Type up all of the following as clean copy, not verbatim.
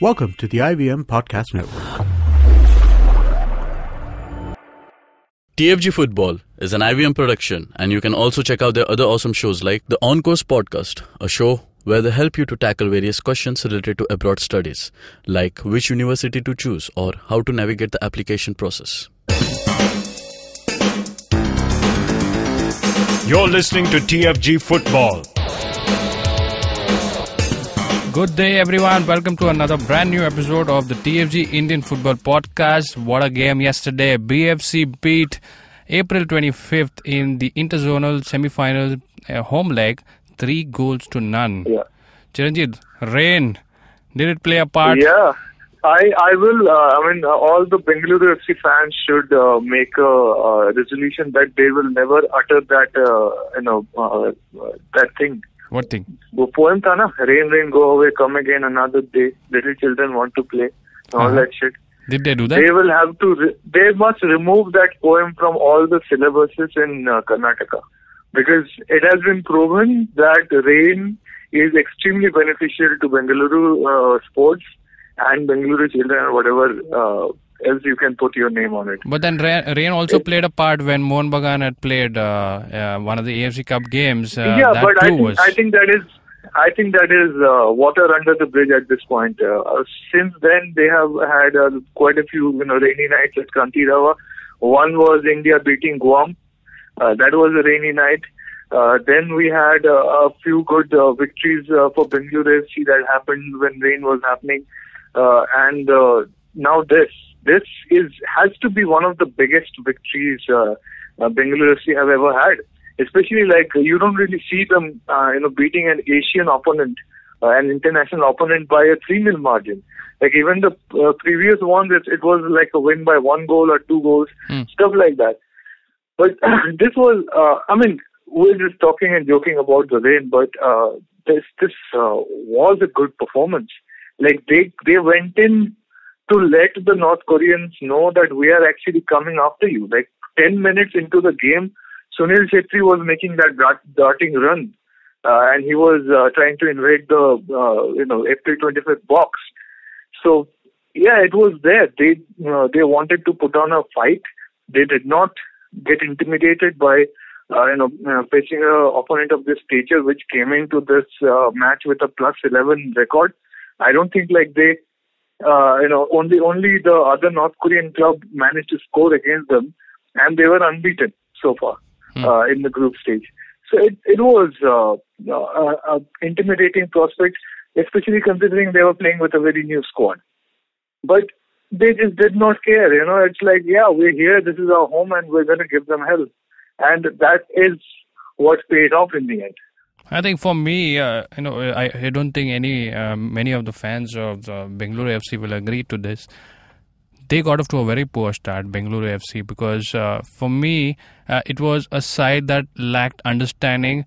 Welcome to the IVM Podcast Network. TFG Football is an IVM production, and you can also check out their other awesome shows like the On Course Podcast, a show where they help you to tackle various questions related to abroad studies, like which university to choose or how to navigate the application process. You're listening to TFG Football. Good day, everyone. Welcome to another brand new episode of the TFG Indian Football Podcast. What a game yesterday. BFC beat April 25th in the interzonal semi-final home leg, 3-0. Yeah. Chiranjit, rain, did it play a part? Yeah, I will. All the Bengaluru FC fans should make a resolution that they will never utter that, that thing. What thing? The poem tha na, rain, go away, come again another day. Little children want to play. All that shit. Did they do that? They will have to. They must remove that poem from all the syllabuses in Karnataka, because it has been proven that rain is extremely beneficial to Bengaluru sports and Bengaluru children or whatever else you can put your name on it. But then rain also played a part when Mohan Bagan had played one of the AFC Cup games. But I think that is water under the bridge at this point. Since then, they have had quite a few rainy nights at Kantirawa. One was India beating Guam. That was a rainy night. Then we had a few good victories for Bengaluru FC that happened when rain was happening. And now this has to be one of the biggest victories Bengaluru FC have ever had. Especially you don't really see them, beating an Asian opponent, an international opponent by a 3-0 margin. Like even the previous ones, it was like a win by 1 goal or 2 goals, stuff like that. But this was, we're just talking and joking about the rain, but this was a good performance. Like they went in to let the North Koreans know that we are actually coming after you. Like 10 minutes into the game, Sunil Chhetri was making that darting run, and he was trying to invade the April 25th box. So yeah, it was there. They wanted to put on a fight. They did not get intimidated by facing an opponent of this stature, which came into this match with a +11 record. I don't think they. Only the other North Korean club managed to score against them, and they were unbeaten so far in the group stage. So it was an intimidating prospect, especially considering they were playing with a very new squad. But they just did not care. It's like, yeah, we're here, this is our home, and we're going to give them hell. And that is what paid off in the end. I think for me, I don't think many of the fans of the Bengaluru FC will agree to this. They got off to a very poor start, Bengaluru FC, because for me, it was a side that lacked understanding.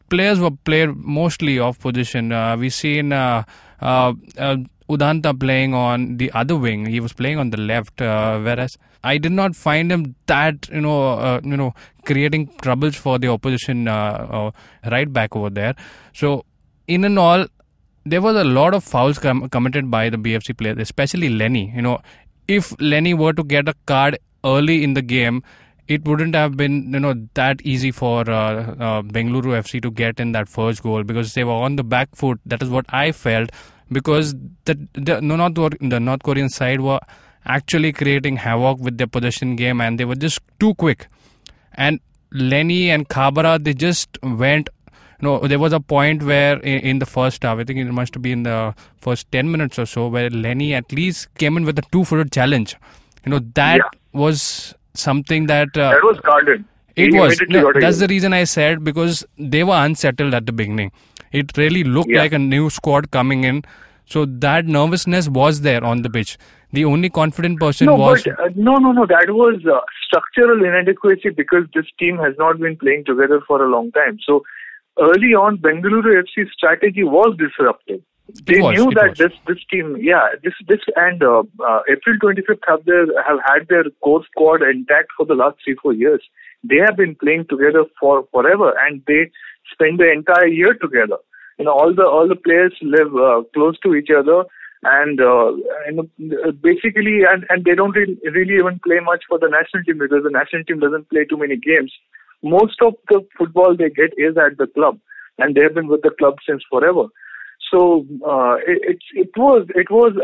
Players were played mostly off position. We seen Udanta playing on the other wing. He was playing on the left, whereas I did not find him that creating troubles for the opposition right back over there. So in and all, there was a lot of fouls committed by the BFC players, especially Lenny. If Lenny were to get a card early in the game, it wouldn't have been that easy for Bengaluru FC to get in that first goal, because they were on the back foot. That is what I felt, because the North Korean side were actually creating havoc with their possession game, and they were just too quick. And Lenny and Khabara, they just went. There was a point where in the first half, I think it must be in the first 10 minutes or so, where Lenny at least came in with a 2-footed challenge. Was something that was guarded. It was. That's the reason I said, because they were unsettled at the beginning. It really looked like a new squad coming in. So that nervousness was there on the pitch. The only confident person was... No. That was structural inadequacy, because this team has not been playing together for a long time. So early on, Bengaluru FC's strategy was disruptive. They knew that this team, this and April 25th have had their core squad intact for the last 3-4 years. They have been playing together for forever, and they spend the entire year together. All the players live close to each other. And basically, and they don't really even play much for the national team because the national team doesn't play too many games. Most of the football they get is at the club, and they have been with the club since forever. So it was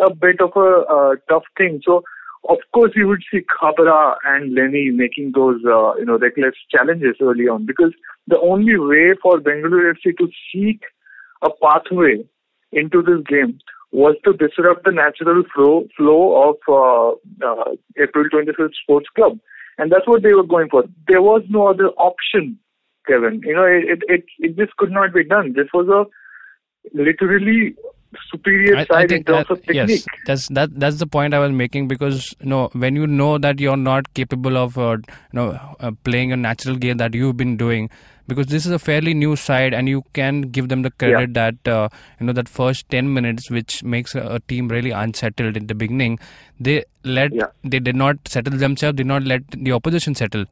a bit of a tough thing. So of course you would see Khabra and Lenny making those reckless challenges early on, because the only way for Bengaluru FC to seek a pathway into this game was to disrupt the natural flow of April 25th Sports Club. And that's what they were going for. There was no other option, Kevin. It just could not be done. This was a literally superior side in terms of technique. Yes, that's the point I was making, because when you know that you're not capable of playing a natural game that you've been doing, because this is a fairly new side, and you can give them the credit that that first 10 minutes, which makes a team really unsettled in the beginning, they did not settle themselves, did not let the opposition settle.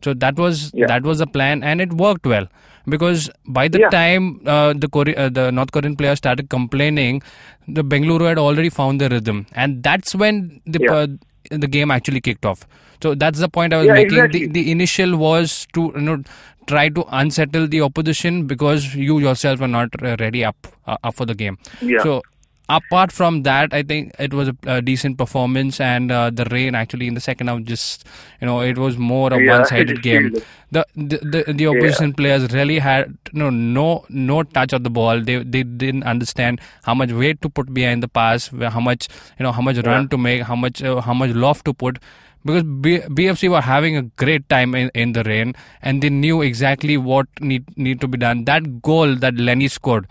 So that was the plan, and it worked well, because by the time the North Korean players started complaining, the Bengaluru had already found the rhythm, and that's when the game actually kicked off. So that's the point I was making. Exactly. The initial was to try to unsettle the opposition, because you yourself are not ready up for the game. Yeah. So apart from that, I think it was a decent performance, and the rain actually in the second half just it was more a one-sided game. The opposition players really had no touch of the ball. They didn't understand how much weight to put behind the pass, how much run to make, how much loft to put. Because BFC were having a great time in the rain, and they knew exactly what need to be done. That goal that Lenny scored,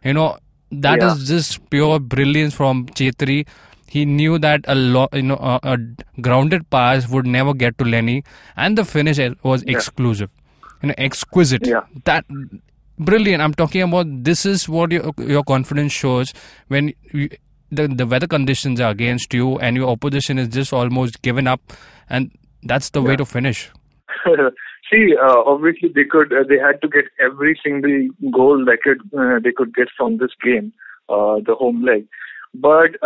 that is just pure brilliance from Chhetri. He knew that a grounded pass would never get to Lenny, and the finish was exclusive, exquisite. Yeah. That brilliant. I'm talking about, this is what your confidence shows when the weather conditions are against you, and your opposition is just almost given up, and that's the way to finish. See, obviously they had to get every single goal they could get from this game, the home leg. But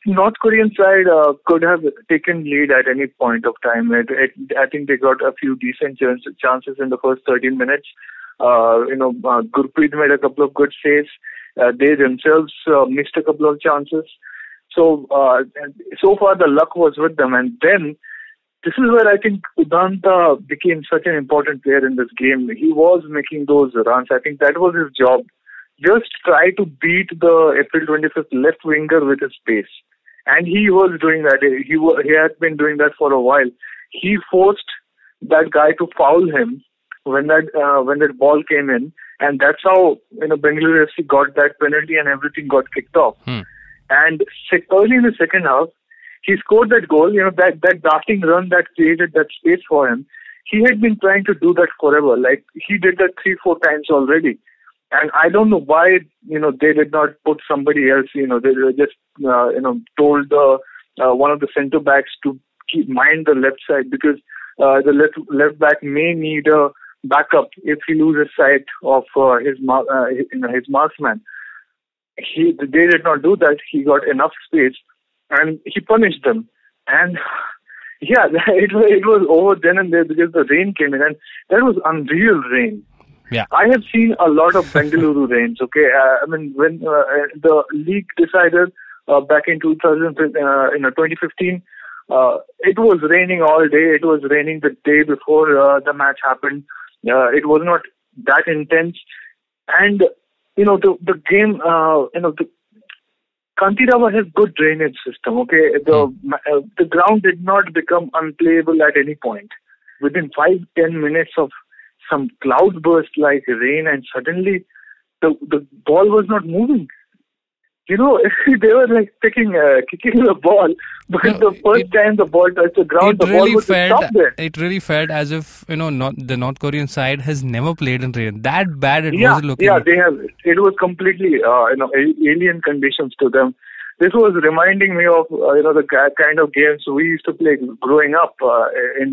North Korean side could have taken lead at any point of time. I think they got a few decent chances in the first 13 minutes. Gurpreet made a couple of good saves. They themselves missed a couple of chances. So far the luck was with them. And then this is where I think Udanta became such an important player in this game. He was making those runs. I think that was his job. Just try to beat the April 25th left winger with his pace. And he was doing that. He had been doing that for a while. He forced that guy to foul him when that ball came in. And that's how Bengaluru FC got that penalty, and everything got kicked off. And early in the second half, he scored that goal. That darting run that created that space for him. He had been trying to do that forever. Like, he did that 3-4 times already. And I don't know why they did not put somebody else. They just told one of the centre backs to mind the left side, because the left back may need a backup if he loses sight of his marksman. They did not do that. He got enough space, and he punished them. And it was over then and there, because the rain came in, and that was unreal rain. Yeah, I have seen a lot of Bengaluru rains. Okay, when the league decided back in 2015. It was raining all day. It was raining the day before the match happened. It was not that intense. And, the game, the Kantirawa has good drainage system, okay? The ground did not become unplayable at any point. Within 5-10 minutes of some cloudburst like rain, and suddenly the ball was not moving. They were like kicking the ball, but the first time the ball touched the ground, the ball would stop there. It really felt as if the North Korean side has never played in rain. That bad it wasn't looking. Yeah, they have. It was completely alien conditions to them. This was reminding me of the kind of games we used to play growing up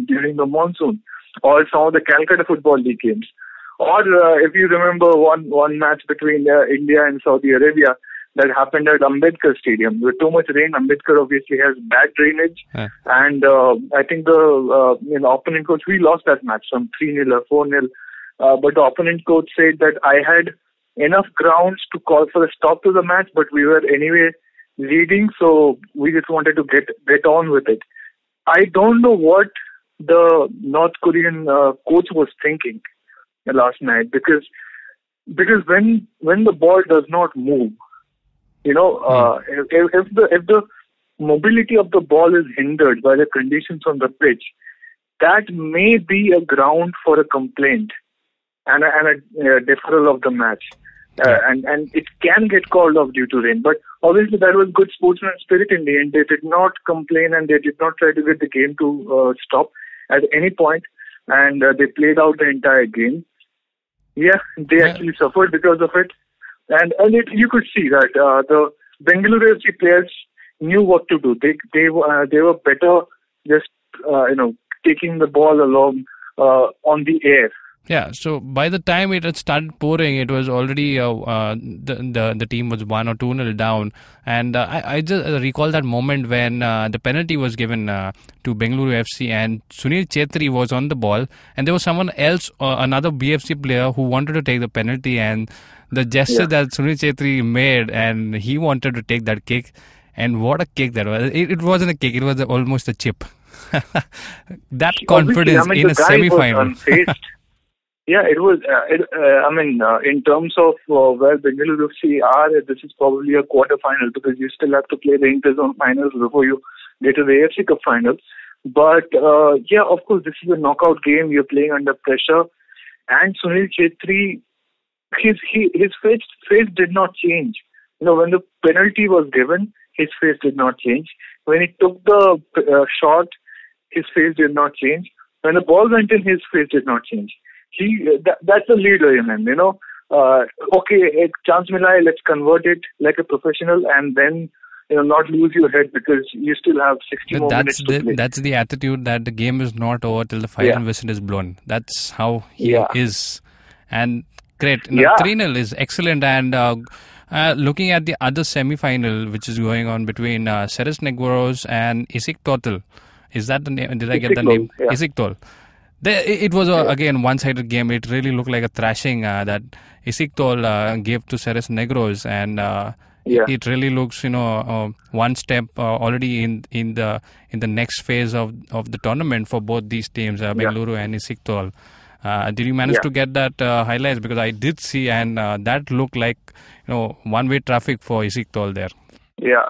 during the monsoon, or some of the Calcutta Football League games, or if you remember one match between India and Saudi Arabia. that happened at Ambedkar Stadium. With too much rain, Ambedkar obviously has bad drainage, and I think the opponent coach, we lost that match from 3-0 or 4-0, but the opponent coach said that I had enough grounds to call for a stop to the match, but we were anyway leading, so we just wanted to get on with it. I don't know what the North Korean coach was thinking last night, because when the ball does not move, if the mobility of the ball is hindered by the conditions on the pitch, that may be a ground for a complaint and a deferral of the match. And it can get called off due to rain. But obviously that was good sportsman spirit in the end. They did not complain and they did not try to get the game to stop at any point. And they played out the entire game. Yeah, they actually suffered because of it. And you could see that the Bengaluru FC players knew what to do. They were better just taking the ball along on the air. Yeah, so by the time it had started pouring, it was already the team was 1 or 2-0 down, and I just recall that moment when the penalty was given to Bengaluru FC, and Sunil Chhetri was on the ball, and there was someone else, another BFC player, who wanted to take the penalty, and the gesture that Sunil Chhetri made, and he wanted to take that kick, and what a kick that was! It wasn't a kick; it was almost a chip. That confidence in a semi-final. Yeah, it was. In terms of where Bengaluru FC are, this is probably a quarter-final because you still have to play the inter-zone finals before you get to the AFC Cup finals. But of course, this is a knockout game. You're playing under pressure, and Sunil Chhetri, his face did not change. When the penalty was given, his face did not change. When he took the shot, his face did not change. When the ball went in, his face did not change. That's a leader in him, okay, a chance mila hai, let's convert it like a professional and then, not lose your head because you still have 60 more minutes to play. That's the attitude that the game is not over till the final whistle is blown. That's how he is. And great. 3-0 is excellent. And looking at the other semi-final, which is going on between Ceres Negros and Isiktotal. Is that the name? Did I get the name? Yeah. Isiktotal. It was again one-sided game. It really looked like a thrashing that Isiktotal gave to Ceres Negros, and it really looks one step already in the next phase of the tournament for both these teams, Bengaluru and Isiktotal. Did you manage to get that highlights? Because I did see, and that looked like one-way traffic for Isiktotal there. Yeah.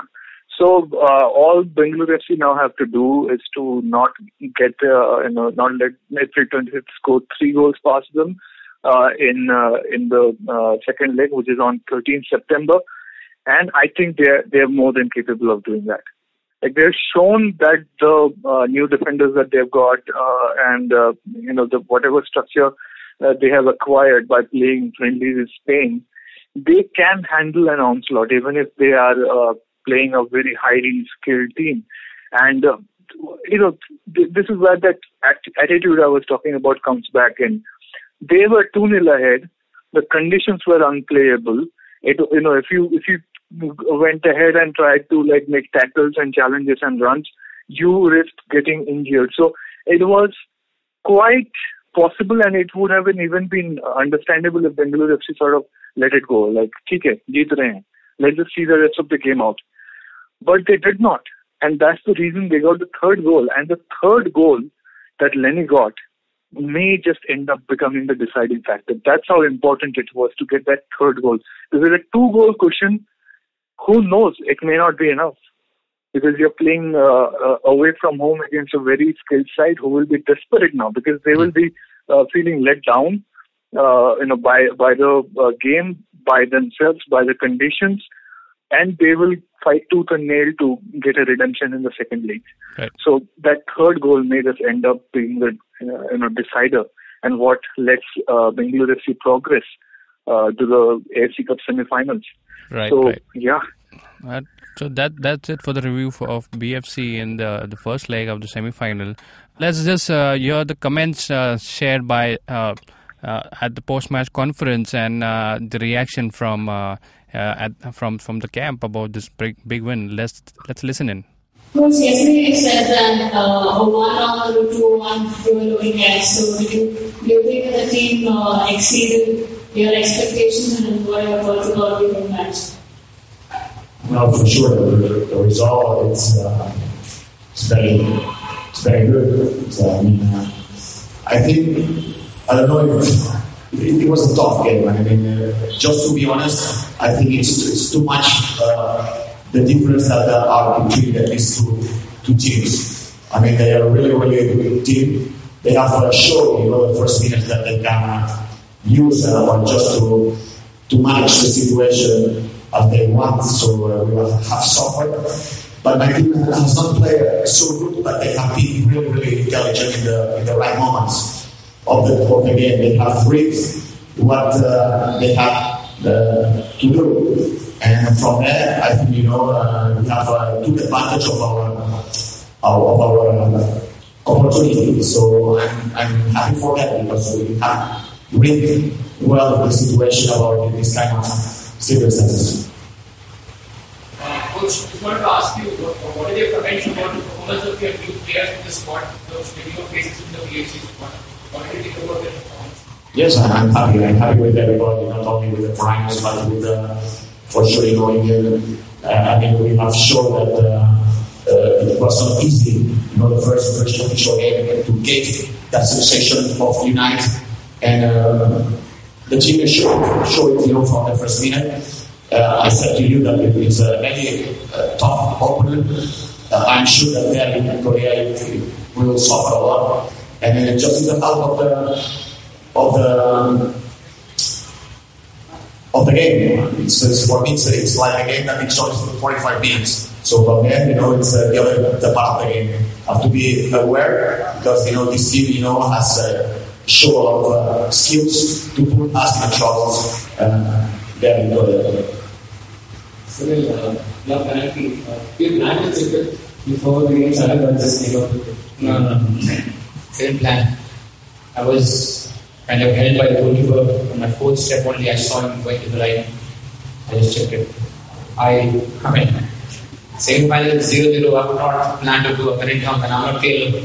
So all Bengaluru FC now have to do is to not get not let April 25th score 3 goals past them in the second leg, which is on 13th September, and I think they're more than capable of doing that. Like, they've shown that the new defenders that they've got and the whatever structure they have acquired by playing friendlies in Spain, they can handle an onslaught even if they are playing a very highly skilled team. And, this is where that attitude I was talking about comes back in. They were 2-0 ahead. The conditions were unplayable. If you went ahead and tried to make tackles and challenges and runs, you risked getting injured. So it was quite possible, and it would have even been understandable if Bengaluru FC sort of let it go. Like, theek hai, jeet rahe hain. Let's just see the rest of the game out. But they did not. And that's the reason they got the third goal. And the third goal that Lenny got may just end up becoming the deciding factor. That's how important it was to get that third goal. Because with a 2-goal cushion, who knows, it may not be enough. Because you're playing away from home against a very skilled side who will be desperate now because they will be feeling let down by the game, by themselves, by the conditions, and they will fight tooth and nail to get a redemption in the second leg. Right. So that third goal may just end up being the decider and what lets Bengaluru FC progress to the AFC Cup semi-finals. Right. So right. Yeah. So that's it for the review of BFC in the first leg of the semi-final. Let's just hear the comments shared by at the post-match conference and the reaction from the camp about this big win. Let's listen in. Coach, yesterday you said that a 1 or 2-1 you were looking at. So do you think that the team exceeded your expectations, and what are your thoughts about the match? Well, for sure, the result it's very good. So, I think, I don't know if it was a tough game. Just to be honest, I think it's too much the difference that are between these two teams. They are really, really a good team. They have shown, the first minutes that they can use just to manage the situation as they want. So we have suffered. But my team has not played so good, but they have been really, really intelligent in the right moments of the game. They have read what they have to do. And from there, I think, we have took advantage of our opportunity. So I'm happy for that, because we have read well the situation about this kind of circumstances. Coach, I just wanted to ask you, what are your comments about the performance of your new players in the squad, those video cases in the PFG squad? What do you think about their performance? Yes, I'm happy. I'm happy with everybody, not only with the primes, but with for sure, we have shown that it was not easy, the first official game to get that sensation of unite, and the team showed it, from the first minute. I said to you that it's a very tough opponent. I'm sure that there in Korea we will suffer a lot, and then just in the half of the game. For me, it's like a game that it's only 45 minutes. So from there, it's the part of the game. Have to be aware, because this team, has show a lot of skills to put us in troubles. There in Korea. Sunil, your penalty. You planned to check it before the game started, or just No. Didn't plan. I was kind of held by the goalkeeper. On my fourth step only, I saw him going to the right. I just checked it. Same final 0-0. I would not plan to do a penalty count, and I'm not clear.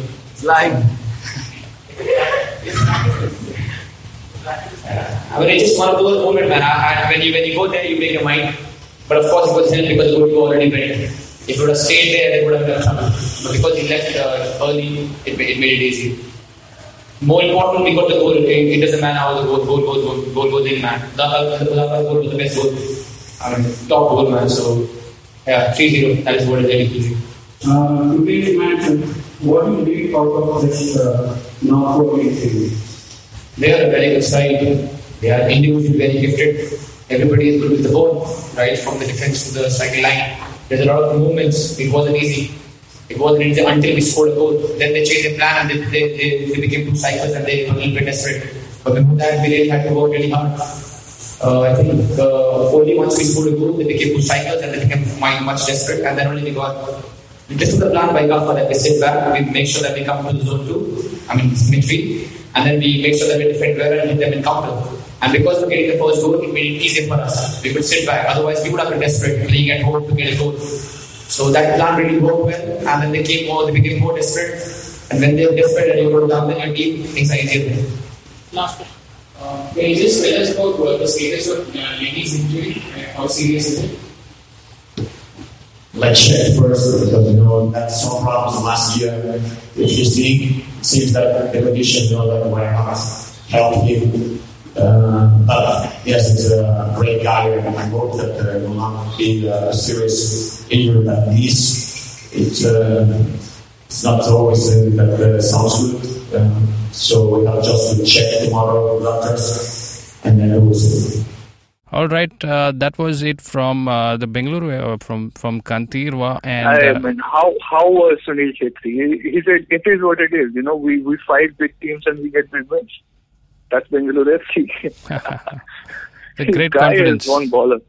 It's just one of those moments, man. When you go there, you make your mind. But of course, it was helped because the goalkeeper already went. If it would have stayed there, they would have done trouble. But because he left early, it made it easy. More important, we got the goal. It doesn't matter how the goal goes in, man. The goal was the best goal. Top goal, man. So, 3-0. That is what it is. Today's match, what do you read out of this knockout game? They are a very good side. They are individually very gifted. Everybody is good with the ball, right from the defense to the striking line. There's a lot of movements. It wasn't easy. Until we scored a goal. Then they changed their plan, and they became two cycles, and they were a little bit desperate. But before that, we really had to work really hard. I think only once we scored a goal, they became two cycles, and they became much desperate. And then only we got. This is the plan by Gaffa, that we sit back, we make sure that we come to the zone 2, midfield, and then we make sure that we defend well and hit them in counter. And because of getting the first goal, it made it easier for us. We could sit back. Otherwise, we would have been desperate playing at home to get a goal. So that plan really worked well. And then they became more desperate. And when they were desperate and you were down in your team, things are easier. Last one. Can you just tell us about the status of Nevis injury? How serious is it? Let's check first, because had some problems last year with his team. It seems that the condition, that we have helped him. But yes, it's a great guy, and I hope that there will not be a serious injury like this. It's not always that sounds good. So we have just to check tomorrow with doctors, and then we will see. All right, that was it from the Bengaluru, from Kantirwa. And how was Sunil Chhetri? He said it is what it is. We fight big teams and we get big wins. That's Bengaluru FC. The great confidence. Is one baller.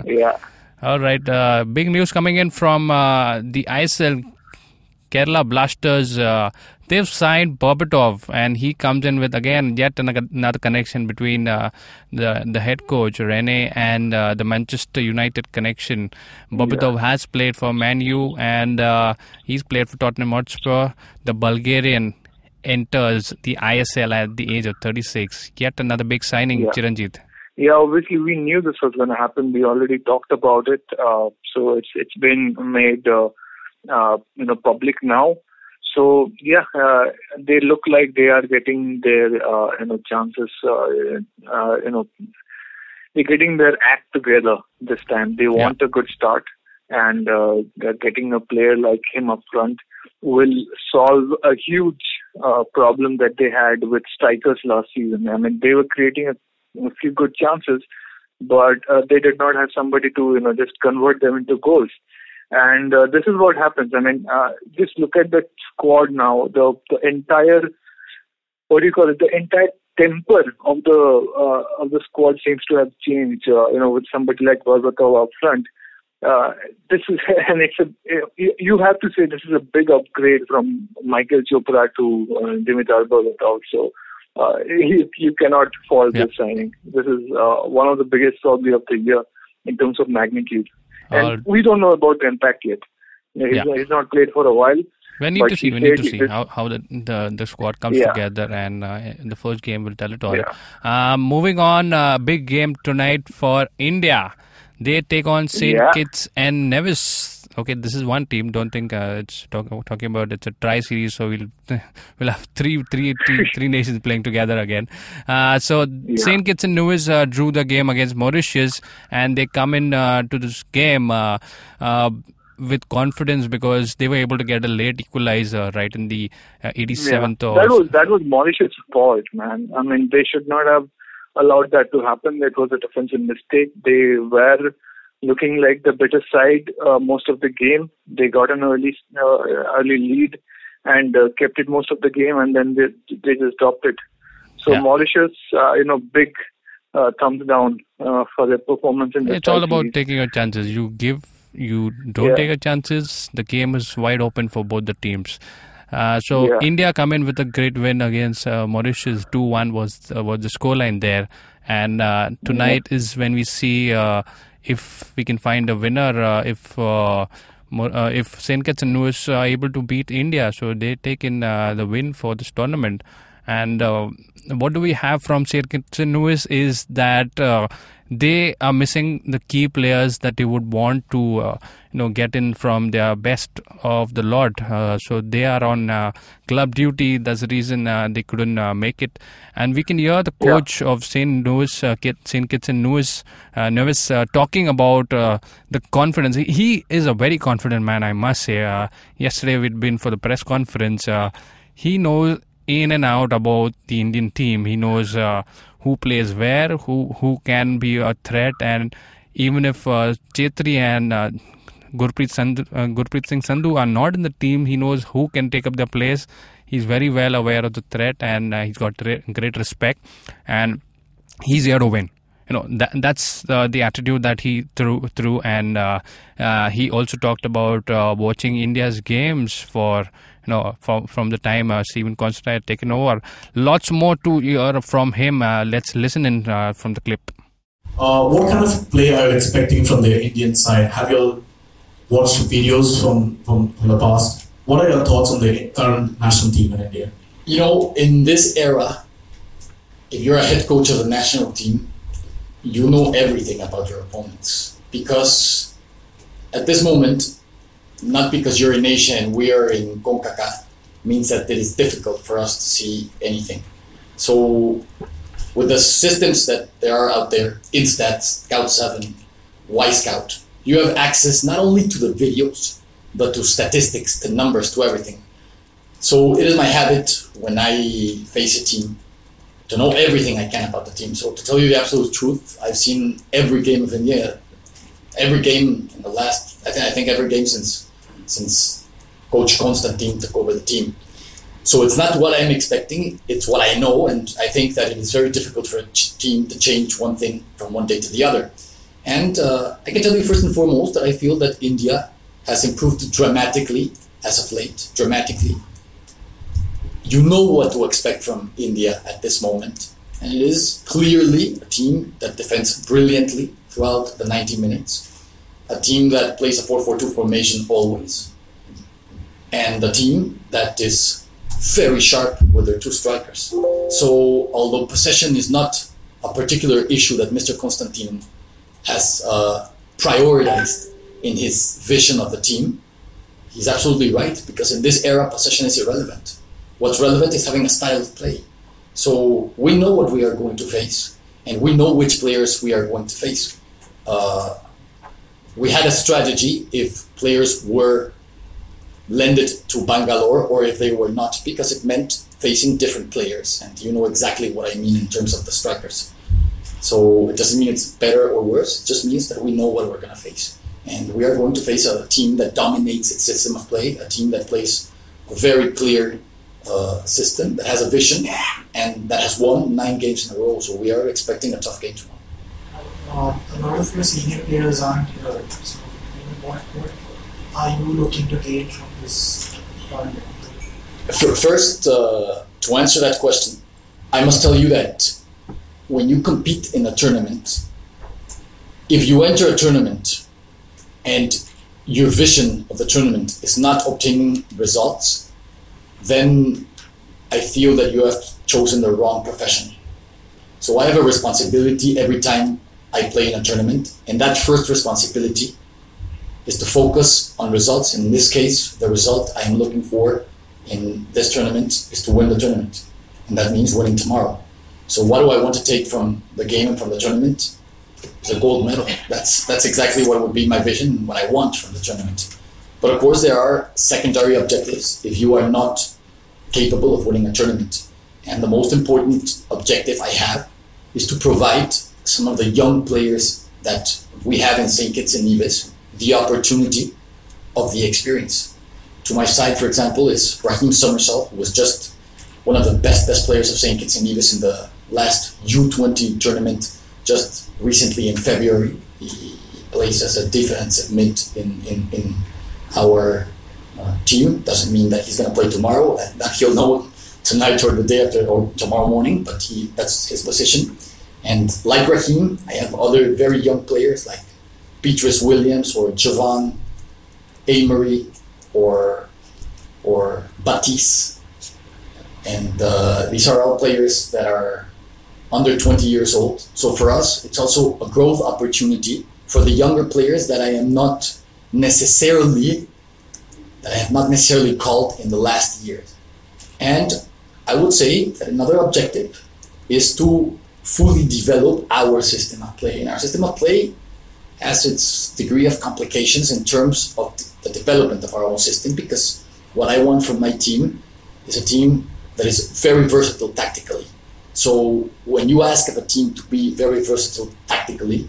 Yeah. All right. Big news coming in from the ISL Kerala Blasters, they've signed Berbatov, and he comes in with again yet another connection between the head coach Rene and the Manchester United connection. Berbatov has played for Man U, and he's played for Tottenham Hotspur. The Bulgarian enters the ISL at the age of 36. Yet another big signing, Chiranjit. Yeah, obviously we knew this was going to happen. We already talked about it, so it's been made public now. So they look like they are getting their chances. They're getting their act together this time. They want a good start, and getting a player like him up front will solve a huge problem that they had with strikers last season. I mean, they were creating a few good chances, but they did not have somebody to just convert them into goals. And this is what happens. I mean, just look at the squad now. The entire the entire temper of the squad seems to have changed. With somebody like Berbatov up front. This is you have to say this is a big upgrade from Michael Chopra to Dimitar Berbatov. So you cannot fault this signing. This is one of the biggest probably of the year in terms of magnitude. And we don't know about the impact yet. He's not played for a while. We need to see. We need to see how the squad comes together, and the first game will tell it all. Yeah. Moving on, big game tonight for India. They take on St. Kitts and Nevis. Okay, this is one team. Don't think it's talking about it's a tri-series, so we'll have three nations playing together again. St. Kitts and Nevis drew the game against Mauritius, and they come in to this game with confidence because they were able to get a late equalizer right in the 87th. That was Mauritius' fault, man. I mean, they should not have allowed that to happen. It was a defensive mistake. They were looking like the better side most of the game. They got an early lead and kept it most of the game, and then they just dropped it. So Mauritius, big thumbs down for their performance in this. It's all about taking your chances. You don't take your chances. The game is wide open for both the teams. India come in with a great win against Mauritius. 2-1 was the scoreline there, and tonight is when we see if we can find a winner. If St. Kitts and Nevis are able to beat India, so they take in the win for this tournament. And what do we have from St. Kitts and Nevis is that they are missing the key players that they would want to get in from their best of the lot. So they are on club duty. That's the reason they couldn't make it. And we can hear the coach of St. Kitts and Nevis talking about the confidence. He is a very confident man, I must say. Yesterday we'd been for the press conference. He knows in and out about the Indian team. He knows who plays where, who can be a threat, and even if Chhetri and Gurpreet Singh Sandhu are not in the team, he knows who can take up their place. He's very well aware of the threat, and he's got great respect, and he's here to win. That's the attitude that he threw, and he also talked about watching India's games from the time Stephen Constantine had taken over. Lots more to hear from him. Let's listen in from the clip. What kind of play are you expecting from the Indian side? Have you all watched videos from the past? What are your thoughts on the current national team in India? In this era, if you're a head coach of a national team, you know everything about your opponents. Because at this moment, not because you're in Asia and we are in CONCACAF, means that it is difficult for us to see anything. So with the systems that there are out there, Instat, Scout 7, Y-Scout, you have access not only to the videos, but to statistics, to numbers, to everything. So it is my habit when I face a team to know everything I can about the team. So to tell you the absolute truth, I've seen every game of India, every game in the last, I think every game since Coach Constantine took over the team. So it's not what I'm expecting, it's what I know, and I think that it is very difficult for a team to change one thing from one day to the other. And I can tell you first and foremost that I feel that India has improved dramatically as of late, dramatically. You know what to expect from India at this moment. And it is clearly a team that defends brilliantly throughout the 90 minutes. A team that plays a 4-4-2 formation always. And a team that is very sharp with their two strikers. So although possession is not a particular issue that Mr. Constantine has prioritized in his vision of the team, he's absolutely right, because in this era possession is irrelevant. What's relevant is having a style of play. So we know what we are going to face, and we know which players we are going to face. We had a strategy if players were lended to Bangalore or if they were not, because it meant facing different players, and you know exactly what I mean in terms of the strikers. So it doesn't mean it's better or worse, it just means that we know what we're going to face. And we are going to face a team that dominates its system of play, a team that plays a very clear system, that has a vision, and that has won 9 games in a row. So we are expecting a tough game tomorrow. A lot of your senior players aren't here. So what are you looking to gain from this tournament? First, to answer that question, I must tell you that when you compete in a tournament, if you enter a tournament and your vision of the tournament is not obtaining results, then I feel that you have chosen the wrong profession. So I have a responsibility every time I play in a tournament, and that first responsibility is to focus on results. In this case, the result I am looking for in this tournament is to win the tournament, and that means winning tomorrow. So what do I want to take from the game and from the tournament? It's a gold medal. That's exactly what would be my vision and what I want from the tournament. But of course there are secondary objectives if you are not capable of winning a tournament. And the most important objective I have is to provide some of the young players that we have in St. Kitts and Nevis the opportunity of the experience. To my side, for example, is Raheem Somersault, who was just one of the best players of St. Kitts and Nevis in the last U20 tournament just recently in February. He plays as a defensive mid in our team. Doesn't mean that he's going to play tomorrow. That he'll know tonight or the day after or tomorrow morning, but that's his position. And like Raheem, I have other very young players like Beatrice Williams or Javon Amory or Batiste. And these are all players that are under 20 years old. So for us, it's also a growth opportunity for the younger players that I have not necessarily called in the last years. And I would say that another objective is to fully develop our system of play. And our system of play has its degree of complications in terms of the development of our own system, because what I want from my team is a team that is very versatile tactically. So when you ask of a team to be very versatile tactically,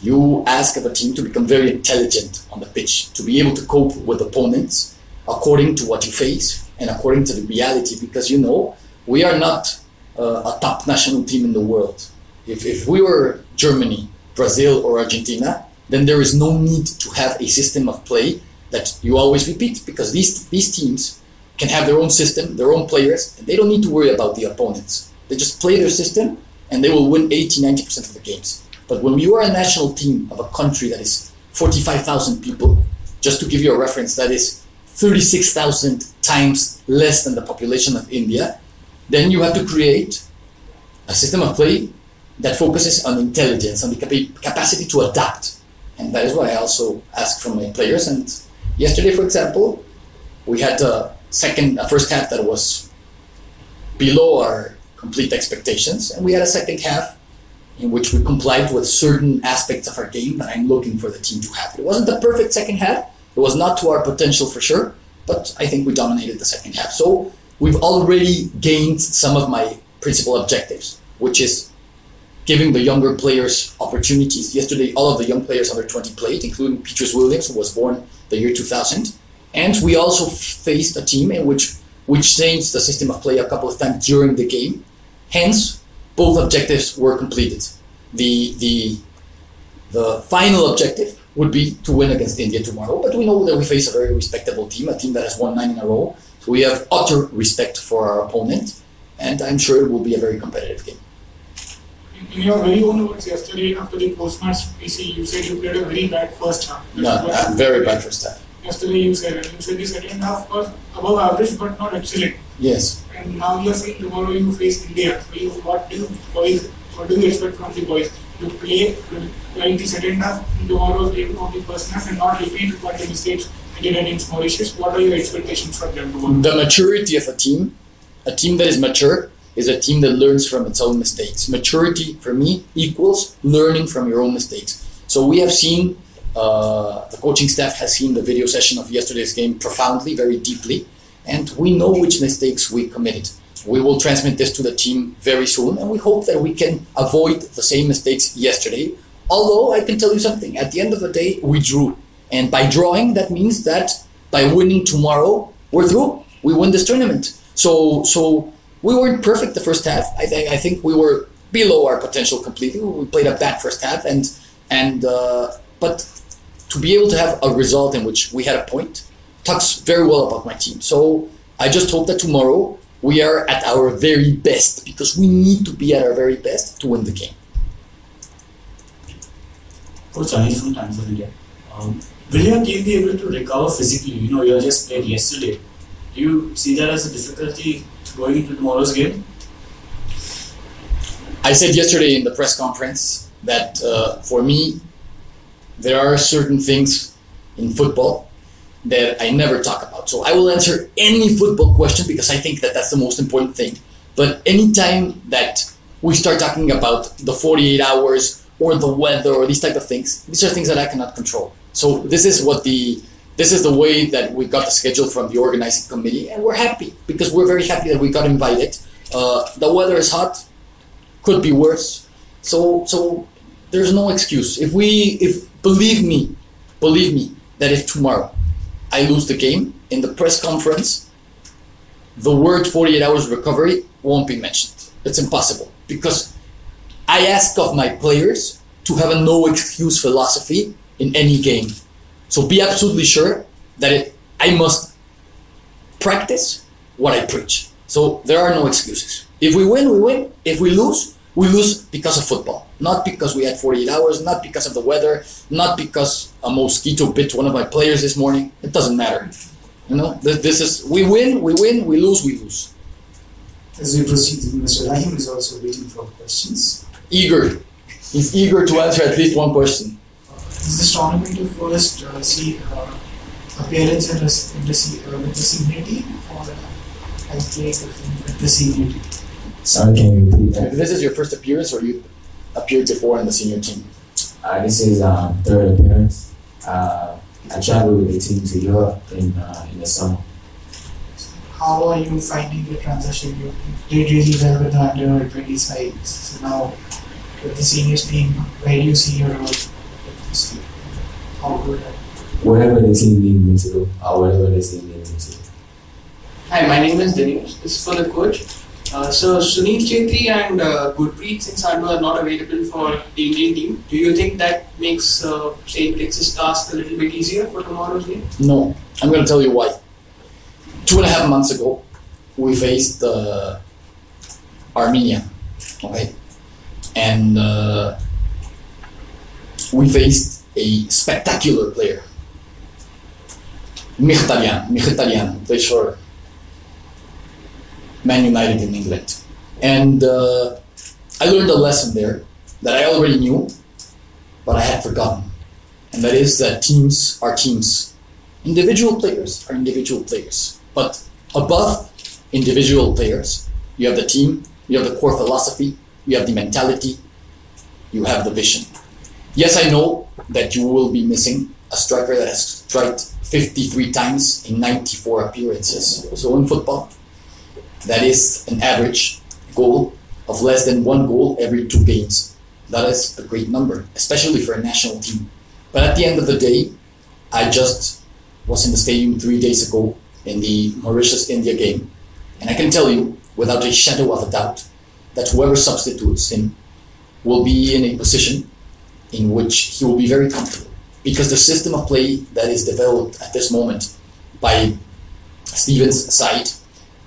you ask of a team to become very intelligent on the pitch, to be able to cope with opponents according to what you face and according to the reality, because you know we are not a top national team in the world. If we were Germany, Brazil or Argentina, then there is no need to have a system of play that you always repeat, because these teams can have their own system, their own players, and they don't need to worry about the opponents. They just play their system and they will win 80-90% of the games. But when you are a national team of a country that is 45,000 people, just to give you a reference, that is 36,000 times less than the population of India, then you have to create a system of play that focuses on intelligence, on the capacity to adapt. And that is what I also ask from my players. And yesterday, for example, we had a first half that was below our complete expectations, and we had a second half in which we complied with certain aspects of our game that I'm looking for the team to have. It wasn't the perfect second half. It was not to our potential for sure, but I think we dominated the second half. So we've already gained some of my principal objectives, which is giving the younger players opportunities. Yesterday, all of the young players under 20 played, including Beatrice Williams, who was born the year 2000. And we also faced a team in which changed the system of play a couple of times during the game. Hence, both objectives were completed. The final objective, would be to win against India tomorrow. But we know that we face a very respectable team, a team that has won 9 in a row. So we have utter respect for our opponent, and I'm sure it will be a very competitive game. In your very own words yesterday after the post-match PC, you said you played a very bad first half. Very bad first half. Yesterday you said the second half was above average but not excellent. Yes. And now you are saying tomorrow you face India. So what do you expect from the boys? To play like the second half in tomorrow's game of the first half and not repeat what the mistakes they did against Mauritius? What are your expectations from them tomorrow? The maturity of a team that is mature, is a team that learns from its own mistakes. Maturity, for me, equals learning from your own mistakes. So we have seen, the coaching staff has seen the video session of yesterday's game profoundly, very deeply, and we know which mistakes we committed. We will transmit this to the team very soon, and we hope that we can avoid the same mistakes yesterday. Although, I can tell you something, at the end of the day, we drew. And by drawing, that means that by winning tomorrow, we're through. We win this tournament. So we weren't perfect the first half. I think we were below our potential completely. We played a bad first half, but to be able to have a result in which we had a point talks very well about my team. So I just hope that tomorrow we are at our very best, because we need to be at our very best to win the game. Coach Anish from Times of India. Will your team be able to recover physically? You just played yesterday. Do you see that as a difficulty going into tomorrow's game? I said yesterday in the press conference that for me, there are certain things in football that I never talk about. So I will answer any football question because I think that that's the most important thing. But anytime that we start talking about the 48 hours or the weather or these type of things, these are things that I cannot control. So this is the way that we got the schedule from the organizing committee, and we're happy because we're very happy that we got invited. The weather is hot, could be worse. So there's no excuse. Believe me, that if tomorrow I lose the game, in the press conference, the word 48 hours recovery won't be mentioned. It's impossible, because I ask of my players to have a no excuse philosophy in any game. So be absolutely sure that I must practice what I preach. So there are no excuses. If we win, we win. If we lose because of football. Not because we had 48 hours, not because of the weather, not because a mosquito bit one of my players this morning. It doesn't matter. This is, we win, we lose. As we proceed, Mr. Rahim is also waiting for questions. Eager. He's eager to answer at least one question. Is this tournament your first appearance with the senior team, or have you played with the senior team? Sorry, can you repeat that? This is your first appearance, or you appeared before in the senior team? This is third appearance. I traveled with the team to Europe in the summer. How are you finding the transition? You did really well with the under-20 sides. So now, with the seniors team, where do you see your role? How good? Whatever the team needs me to do, or whatever the team needs me to do. Hi, my name is Nevis. This is for the coach. So Sunil Chhetri and Gurpreet Singh Sandhu are not available for the Indian team. Do you think that makes St. Texas task a little bit easier for tomorrow's game? No. I'm going to tell you why. 2.5 months ago, we faced Armenia, okay? And we faced a spectacular player, Mkhitaryan, plays for Man United in England. And I learned a lesson there that I already knew, but I had forgotten. And that is that teams are teams. Individual players are individual players. But above individual players, you have the team, you have the core philosophy, you have the mentality, you have the vision. Yes, I know that you will be missing a striker that has struck 53 times in 94 appearances. So in football, that is an average goal of less than 1 goal every 2 games. That is a great number, especially for a national team. But at the end of the day, I just was in the stadium 3 days ago in the Mauritius-India game. And I can tell you, without a shadow of a doubt, that whoever substitutes him will be in a position in which he will be very comfortable. because the system of play that is developed at this moment by Steven's side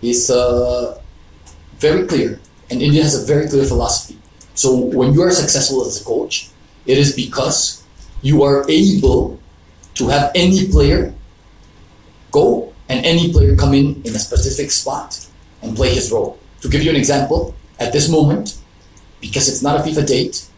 is very clear, and India has a very clear philosophy. So when you are successful as a coach, it is because you are able to have any player go and any player come in a specific spot and play his role. To give you an example, at this moment, because it's not a FIFA date,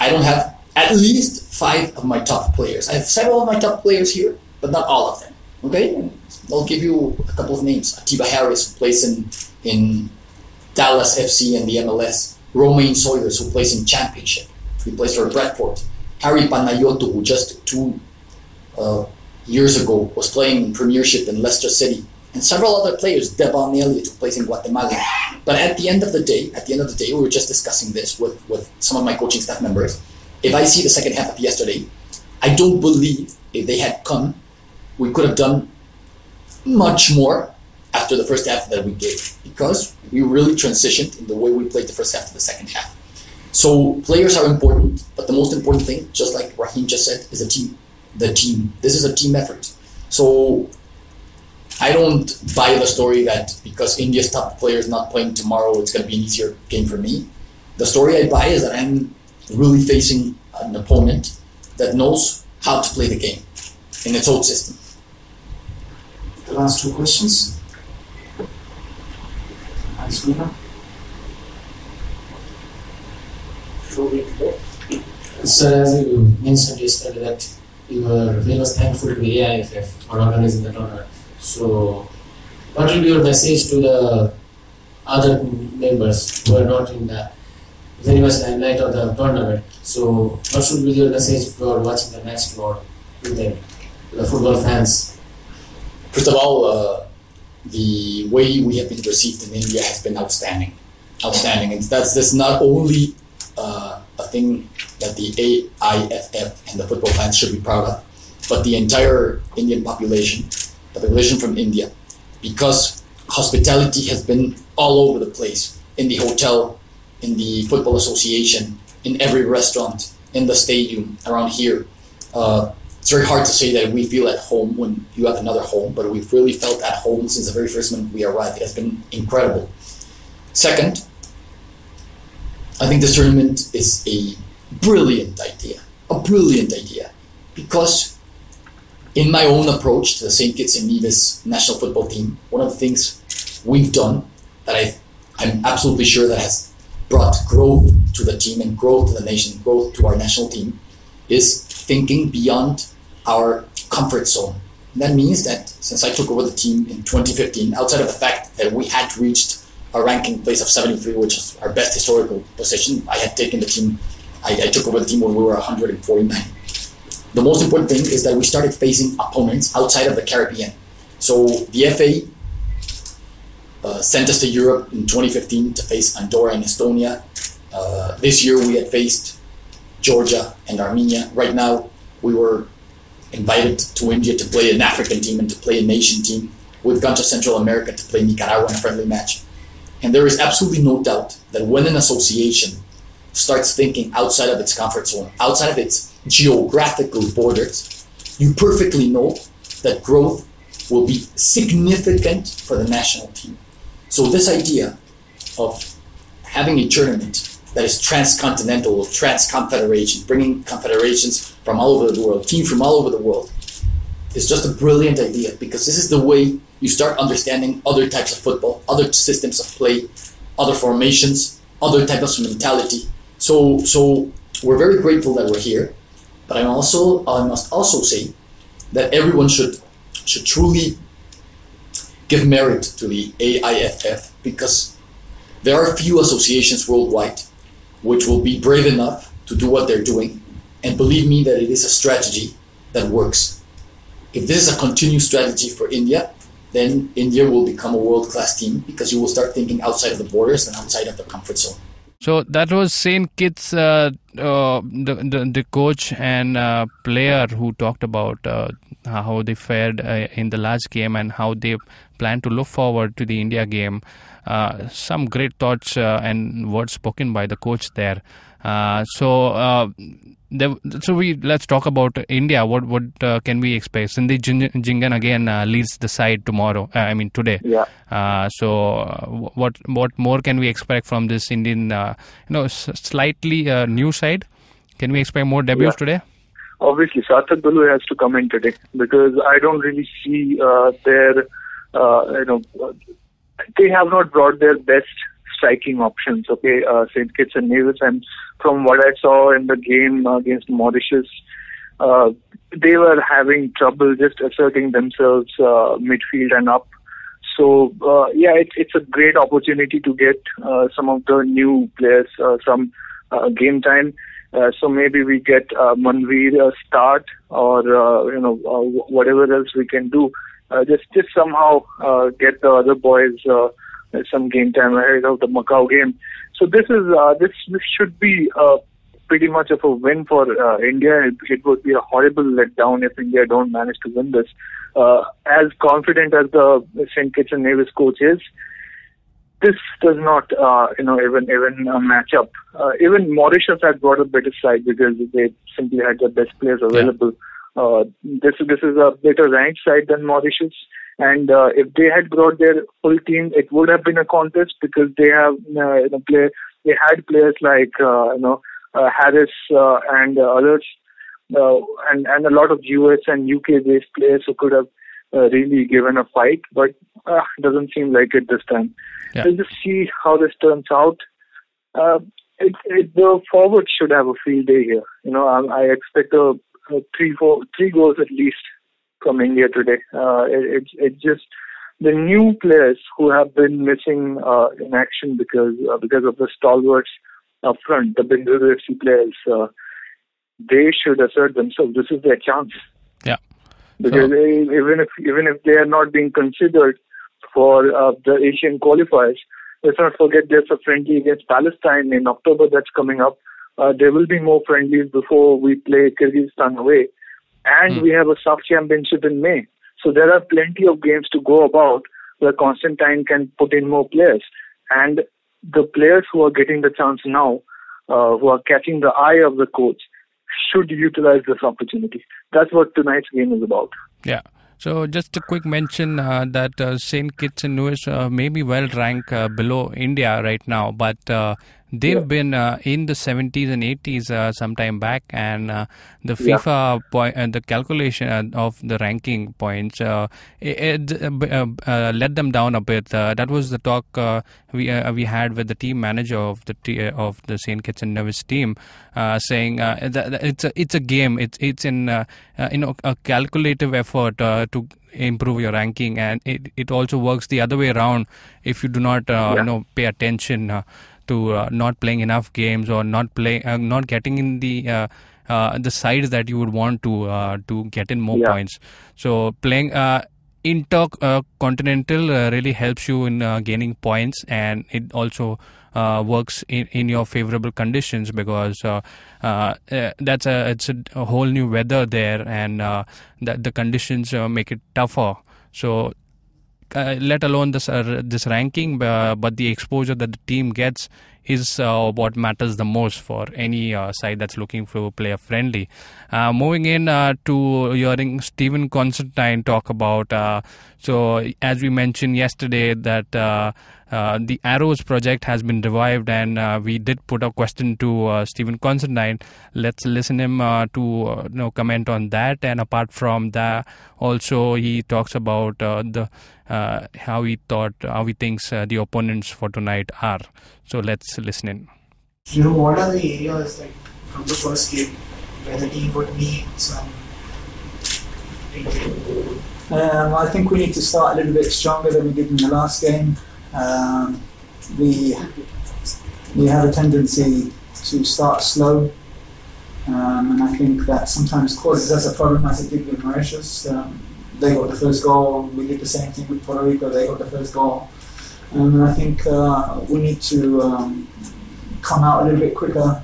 I don't have at least 5 of my top players. I have several of my top players here, but not all of them. Okay? I'll give you a couple of names. Atiba Harris, who plays in Dallas FC and the MLS. Romain Sawyers, who plays in Championship. He plays for Bradford. Harry Panayotou, who just 2 years ago was playing in Premiership in Leicester City. And several other players, Devon Elliott, who plays in Guatemala. But at the end of the day, we were just discussing this with some of my coaching staff members. If I see the second half of yesterday, I don't believe if they had come, we could have done much more after the first half that we gave, because we really transitioned in the way we played the first half to the second half. So players are important, but the most important thing, just like Raheem just said, is the team. This is a team effort. So I don't buy the story that because India's top player is not playing tomorrow, it's going to be an easier game for me. The story I buy is that I'm really facing an opponent that knows how to play the game in its own system. The last 2 questions. Sir, as you mentioned yesterday that you were very much thankful to the AIFF for organizing the tournament. So, what will be your message to the other members who are not in the very much limelight of the tournament? So, what should be your message for watching the match tomorrow with them, the football fans? First of all, the way we have been received in India has been outstanding. And that's not only a thing that the AIFF and the football fans should be proud of, but the entire Indian population, the population from India, because hospitality has been all over the place, in the hotel, in the football association, in every restaurant, in the stadium, around here. It's very hard to say that we feel at home when you have another home, but we've really felt at home since the very first moment we arrived. It has been incredible. Second, I think this tournament is a brilliant idea, because in my own approach to the St. Kitts and Nevis national football team, one of the things we've done that I'm absolutely sure that has brought growth to the team and growth to the nation, growth to our national team, is thinking beyond our comfort zone. And that means that since I took over the team in 2015, outside of the fact that we had reached a ranking place of 73, which is our best historical position, I had taken the team, I took over the team when we were 149. The most important thing is that we started facing opponents outside of the Caribbean. So the FA sent us to Europe in 2015 to face Andorra and Estonia. This year we had faced Georgia and Armenia. Right now we were invited to India to play an African team and to play a nation team. We've gone to Central America to play Nicaragua in a friendly match. And there is absolutely no doubt that when an association starts thinking outside of its comfort zone, outside of its geographical borders, you perfectly know that growth will be significant for the national team. So this idea of having a tournament that is transcontinental or trans-confederation, bringing confederations from all over the world, teams from all over the world, is just a brilliant idea, because this is the way you start understanding other types of football, other systems of play, other formations, other types of mentality. So we're very grateful that we're here, but I must also say that everyone should truly give merit to the AIFF, because there are few associations worldwide which will be brave enough to do what they're doing, and believe me that it is a strategy that works. If this is a continued strategy for India, then India will become a world-class team, because you will start thinking outside of the borders and outside of the comfort zone. So that was St. Kitts, the coach and player who talked about how they fared in the last game and how they plan to look forward to the India game. Some great thoughts and words spoken by the coach there. Let's talk about India. What can we expect? Sindhi Jingan again leads the side tomorrow. Today. Yeah. What more can we expect from this Indian, slightly new side? Can we expect more debuts today? Obviously, Sarthak Balu has to come in today because I don't really see they have not brought their best striking options. Okay, St. Kitts and Nevis, and from what I saw in the game against Mauritius, they were having trouble just asserting themselves midfield and up. So it's a great opportunity to get some of the new players some game time. So maybe we get Manveer start or whatever else we can do. Just somehow get the other boys some game time ahead of the Macau game. So this should be pretty much of a win for India. It would be a horrible letdown if India don't manage to win this. As confident as the St. Kitts and Nevis coach is, this does not, even match up. Even Mauritius had brought a better side because they simply had the best players available. Yeah. This is a better ranked side than Mauritius, and if they had brought their full team, it would have been a contest because they have they had players like Harris and others, and a lot of US and UK based players who could have really given a fight, but doesn't seem like it this time. Yeah. We'll just see how this turns out. The forwards should have a field day here. I expect three goals at least from India today. It's just the new players who have been missing in action because of the stalwarts up front, the Bengaluru FC players. They should assert themselves. This is their chance. Yeah. Because even if they are not being considered for the Asian qualifiers, let's not forget there's a friendly against Palestine in October that's coming up. There will be more friendlies before we play Kyrgyzstan away. And we have a SAF championship in May. So there are plenty of games to go about where Constantine can put in more players. And the players who are getting the chance now, who are catching the eye of the coach, should utilize this opportunity. That's what tonight's game is about. Yeah. So just a quick mention that St. Kitts and Nevis may be well ranked below India right now, but they've been in the 70s and 80s some time back, and the FIFA point and the calculation of the ranking points let them down a bit. That was the talk we had with the team manager of the St. Kitts and Nevis team, saying that it's a game. It's in a calculative effort to improve your ranking, and it also works the other way around if you do not pay attention to not playing enough games or not getting in the sides that you would want to get in more points. So playing intercontinental really helps you in gaining points, and it also works in your favorable conditions because it's a whole new weather there, and that the conditions make it tougher. So let alone this ranking, but the exposure that the team gets is what matters the most for any side that's looking for player friendly. Moving in to hearing Stephen Constantine talk about, so as we mentioned yesterday that the Arrows project has been revived, and we did put a question to Stephen Constantine. Let's listen him to comment on that. And apart from that, also he talks about how he thinks the opponents for tonight are. So let's listen in. What are the areas like from the first game where the team would need some? I think we need to start a little bit stronger than we did in the last game. We have a tendency to start slow, and I think that sometimes causes us a problem, as it did with Mauritius. They got the first goal. We did the same thing with Puerto Rico. They got the first goal. And I think we need to come out a little bit quicker,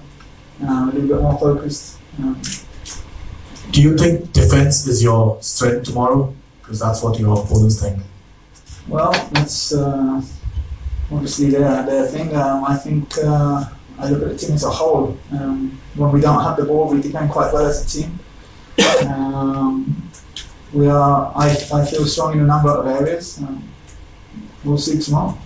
a little bit more focused. Do you think defense is your strength tomorrow? Because that's what your opponents think. Well, that's obviously their thing. I think I look at the team as a whole. When we don't have the ball, we defend quite well as a team. I feel strong in a number of areas. We'll see tomorrow.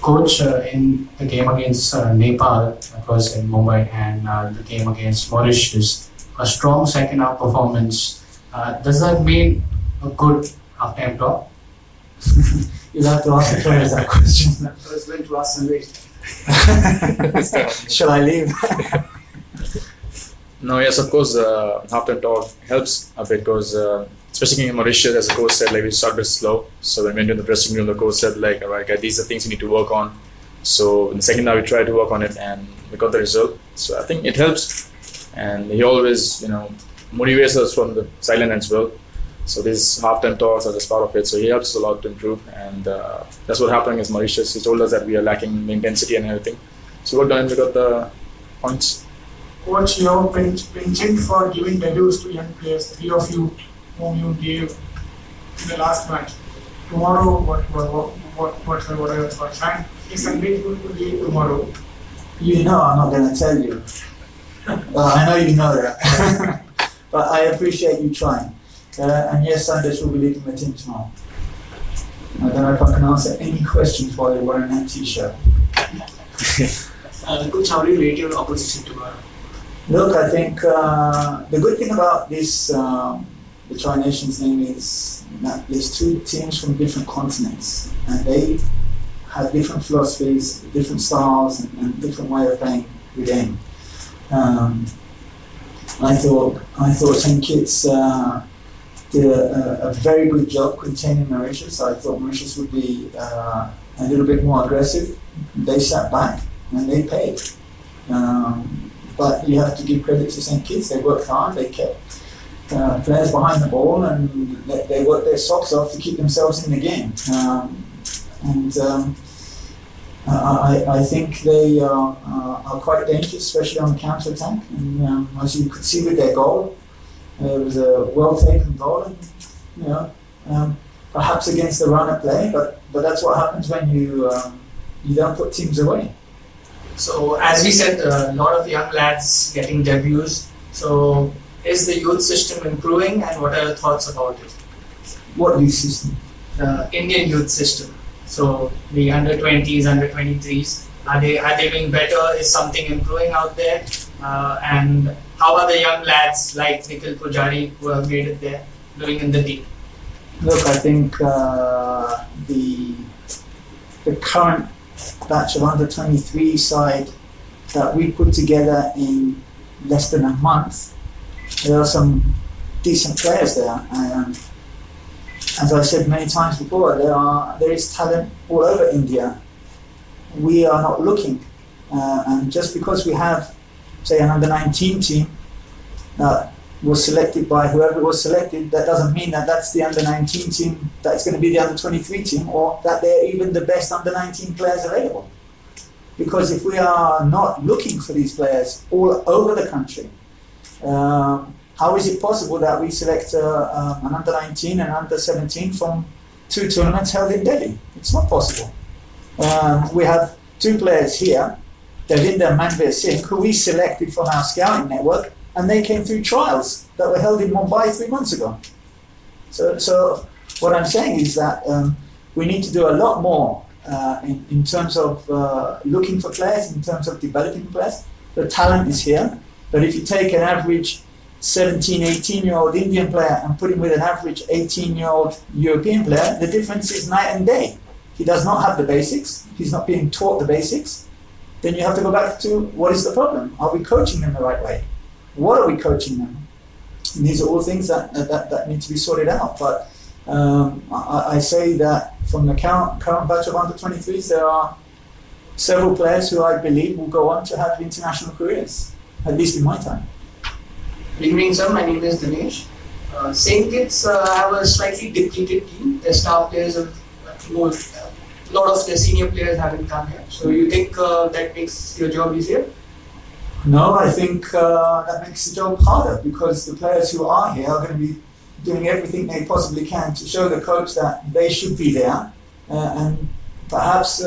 Coach, in the game against Nepal, that was in Mumbai, and the game against Mauritius, a strong second half performance. Does that mean a good half-time talk? You'll have to ask the players that question. I was going to ask Sunil. Shall I leave? No, yes, of course, half-time talk helps a bit because, especially in Mauritius, as the coach said, like we started slow. So when we went to the dressing room, the coach said, like, all right, guys, these are things you need to work on. So in the second half, we tried to work on it and we got the result. So I think it helps. And he always, motivates us from the sideline as well. So these half-time talks are just part of it. So he helps us a lot to improve. And that's what happened against Mauritius. He told us that we are lacking the intensity and everything. So we worked on it and we got the points. Coach, your penchant for giving debuts to young players, 3 of you whom you gave in the last match. Tomorrow, what are your thoughts? And is Sunday going to leave tomorrow? You know I'm not going to tell you. I know you know that. But I appreciate you trying. And yes, Sanders will be leading the team tomorrow. I don't know if I can answer any questions while you're wearing that t-shirt. Coach, how do you rate your opposition tomorrow? Look, I think the good thing about this, the Tri-Nations thing, is that there's 2 teams from different continents, and they have different philosophies, different styles, and different way of playing the game. I thought St. Kitts did a very good job containing Mauritius. I thought Mauritius would be a little bit more aggressive. They sat back and they paid. But you have to give credit to St. Kitts. They worked hard. They kept players behind the ball and they worked their socks off to keep themselves in the game. I think they are quite dangerous, especially on the counter-attack. And as you could see with their goal, it was a well-taken goal, and perhaps against the run-up play. But that's what happens when you don't put teams away. So, as we said, a lot of young lads getting debuts. So, is the youth system improving, and what are your thoughts about it? What youth system? The Indian youth system. So, the under-20s, under-23s, are they doing better? Is something improving out there? And how are the young lads like Nikhil Pujari who have made it there doing in the team? Look, I think the current batch of under-23 side that we put together in less than a month, there are some decent players there. As I said many times before, there is talent all over India. We are not looking, and just because we have, say, an under-19 team that was selected by whoever was selected, that doesn't mean that that's the under-19 team that's going to be the under-23 team, or that they're even the best under-19 players available. Because if we are not looking for these players all over the country, how is it possible that we select an under-19 and under-17 from 2 tournaments held in Delhi? It's not possible. We have 2 players here, Devinder and Manveer Singh, who we selected from our scouting network, and they came through trials that were held in Mumbai 3 months ago. So what I'm saying is that we need to do a lot more in terms of looking for players, in terms of developing players. The talent is here, but if you take an average 17, 18-year-old Indian player and put him with an average 18-year-old European player, the difference is night and day. He does not have the basics, he's not being taught the basics. Then you have to go back to what is the problem? Are we coaching them the right way? What are we coaching them? And these are all things that need to be sorted out. But I say that from the current batch of under-23s, there are several players who I believe will go on to have international careers, at least in my time. Good evening, sir. My name is Dinesh. St. Kitts have a slightly depleted team. Their star players have moved. A lot of their senior players haven't come here. So you think that makes your job easier? No, I think that makes the job harder, because the players who are here are going to be doing everything they possibly can to show the coach that they should be there, and perhaps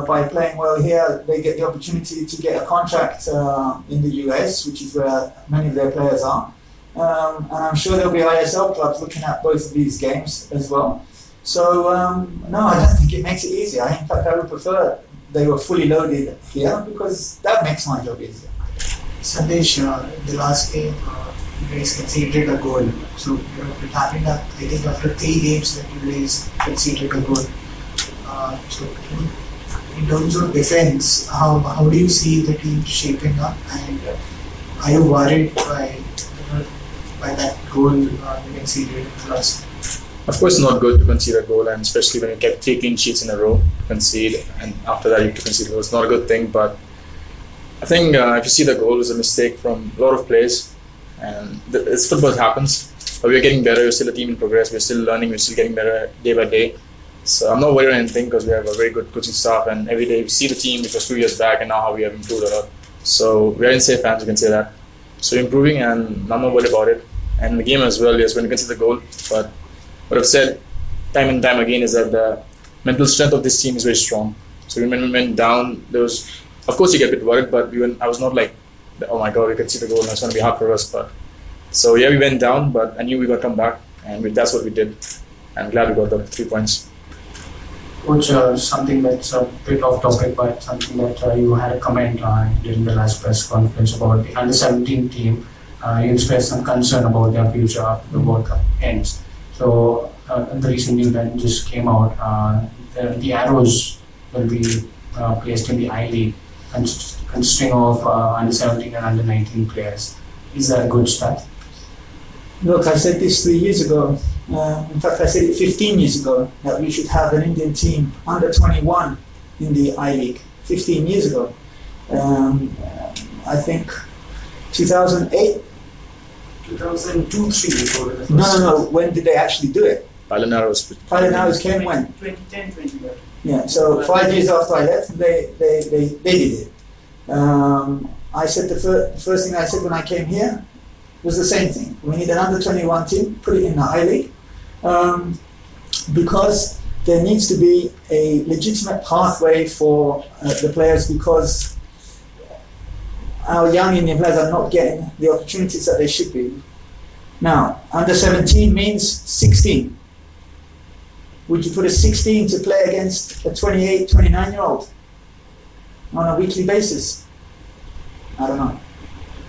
by playing well here, they get the opportunity to get a contract in the US, which is where many of their players are. And I'm sure there'll be ISL clubs looking at both of these games as well. So, no, I don't think it makes it easier. In fact, I would prefer they were fully loaded here because that makes my job easier. Sandesh, the last game, you guys conceded a goal. So, it happened, I think, after 3 games that you guys conceded a goal. So, in terms of defense, how do you see the team shaping up? And are you worried by that goal you conceded last? Of course, not good to concede a goal, and especially when you kept 3 clean sheets in a row, concede, and after that you have to concede a goal. It's not a good thing, but I think if you see the goal, it was a mistake from a lot of players, and it's football, happens. But we're getting better. We're still a team in progress. We're still learning. We're still getting better day by day. So I'm not worried about anything because we have a very good coaching staff, and every day we see the team, which was 2 years back, and now how we have improved a lot. So we're in safe hands, you can say that. So we're improving, and I'm not worried about it. And the game as well, yes, when you concede the goal, but what I've said time and time again is that the mental strength of this team is very strong. So when we went down, there was, of course, you get a bit worried, but I was not like, oh my God, we could see the goal and it's going to be hard for us. But so yeah, we went down, but I knew we were going to come back, and that's what we did. I'm glad we got the 3 points. Coach, something that's a bit off topic, but something that you had a comment during the last press conference about the under-17 team. You expressed some concern about their future after the World Cup ends. So the recent news that just came out, the arrows will be placed in the I-League, consisting of under-17 and under-19 players. Is that a good start? Look, I said this 3 years ago. In fact, I said it 15 years ago, that we should have an Indian team under 21 in the I-League. 15 years ago. I think 2008. 2002-03. No. When did they actually do it? Pilot Arrows came when? 2010, 2011. Yeah, so 5 years after I left, they did it. I said the first thing I said when I came here was the same thing. We need an under-21 team, put it in the I-League, because there needs to be a legitimate pathway for the players, because our young Indian players are not getting the opportunities that they should be. Now, under-17 means 16. Would you put a 16 to play against a 28, 29-year-old on a weekly basis? I don't know.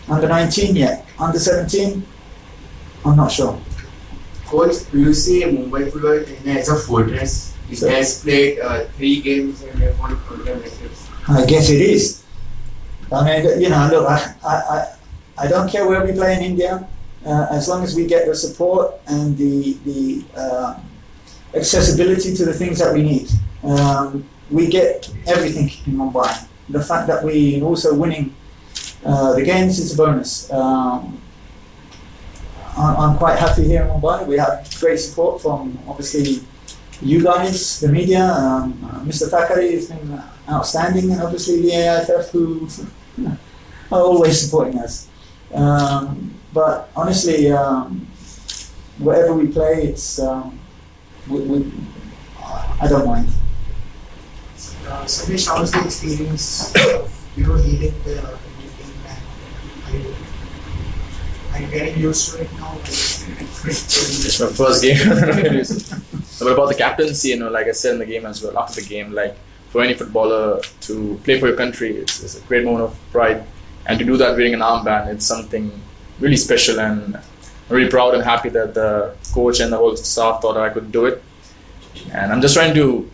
Under-19 yet. Under-17, I'm not sure. Coach, do you see Mumbai football as a fortress? It has played 3 games and they won 12 matches. I guess it is. I mean, look, I don't care where we play in India, as long as we get the support and the accessibility to the things that we need. We get everything in Mumbai. The fact that we also winning the games is a bonus. I'm quite happy here in Mumbai. We have great support from, obviously, you guys, the media. Mr. Thackeray has been outstanding, and obviously the AIFF, who are always supporting us. But honestly, wherever we play, it's I don't mind. Sandesh, how was the experience of leading the team? Are you getting used to it now? It's my first game. But about the captaincy, like I said in the game as well, after the game, like for any footballer to play for your country, it's a great moment of pride. And to do that wearing an armband, it's something really special, and I'm really proud and happy that the coach and the whole staff thought I could do it. And I'm just trying to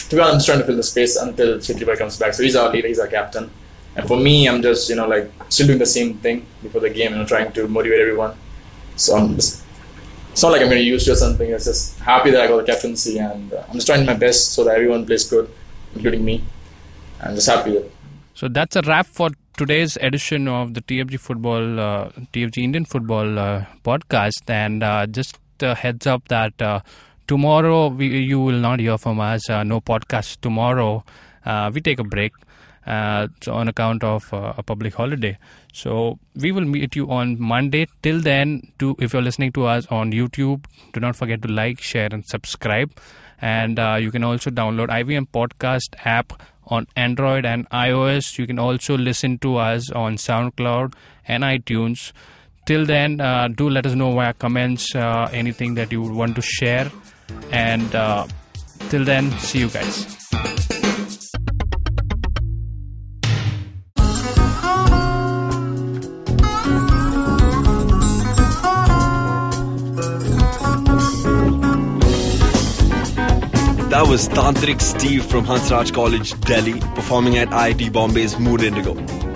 be honest, I'm just trying to fill the space until Chhetri comes back. So he's our leader, he's our captain. And for me, I'm just, still doing the same thing before the game, trying to motivate everyone. So it's not like I'm going to use it or something. It's just happy that I got the captaincy, and I'm just trying my best so that everyone plays good, including me. I'm just happy that. So that's a wrap for today's edition of the TFG Indian Football podcast. And just a heads up that tomorrow you will not hear from us. No podcast tomorrow. We take a break on account of a public holiday. So we will meet you on Monday. Till then, if you're listening to us on YouTube, do not forget to like, share and subscribe. And you can also download IVM Podcast app on Android and iOS. You can also listen to us on SoundCloud and iTunes. Till then, do let us know via comments anything that you would want to share. And till then, see you guys. That was Tantrik Steve from Hansraj College, Delhi, performing at IIT Bombay's Mood Indigo.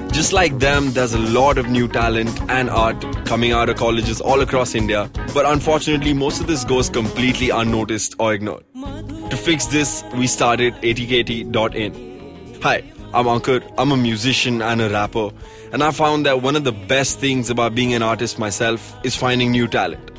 Just like them, there's a lot of new talent and art coming out of colleges all across India, but unfortunately most of this goes completely unnoticed or ignored. To fix this, we started ATKT.in. Hi, I'm Ankur, I'm a musician and a rapper, and I found that one of the best things about being an artist myself is finding new talent.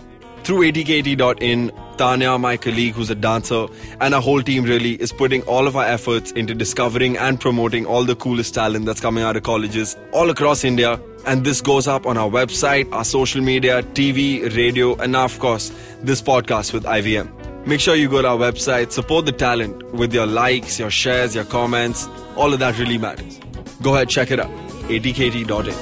Through ATKT.in, Tanya, my colleague who's a dancer, and our whole team really is putting all of our efforts into discovering and promoting all the coolest talent that's coming out of colleges all across India. And this goes up on our website, our social media, TV, radio, and now, of course, this podcast with IVM. Make sure you go to our website, support the talent with your likes, your shares, your comments. All of that really matters. Go ahead, check it out. ATKT.in.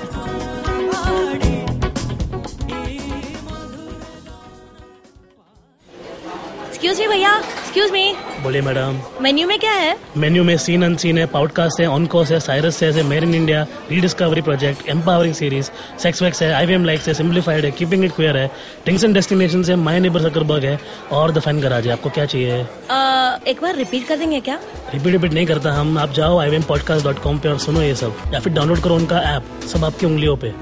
Excuse me भैया, excuse me. बोलिए madam. Menu में क्या है? Menu में scene unseen है, podcast है, on course है, Cyrus है, made in India, rediscovery project, empowering series, sex wax है, IVM लाइक्स है, सिंप्लीफाइड है, कीपिंग इट क्वियर है, थिंग्स एंड डेस्टिनेशंस है, माय नेबर सकरबर्ग है और द फैन गराज है. आपको क्या चाहिए? एक बार रिपीट कर देंगे क्या? रिपीट नहीं करता हम. आप जाओ IVMpodcast.com पे और सुनो ये सब, या फिर डाउनलोड करो उनका ऐप. सब आपकी उंगलियों पे.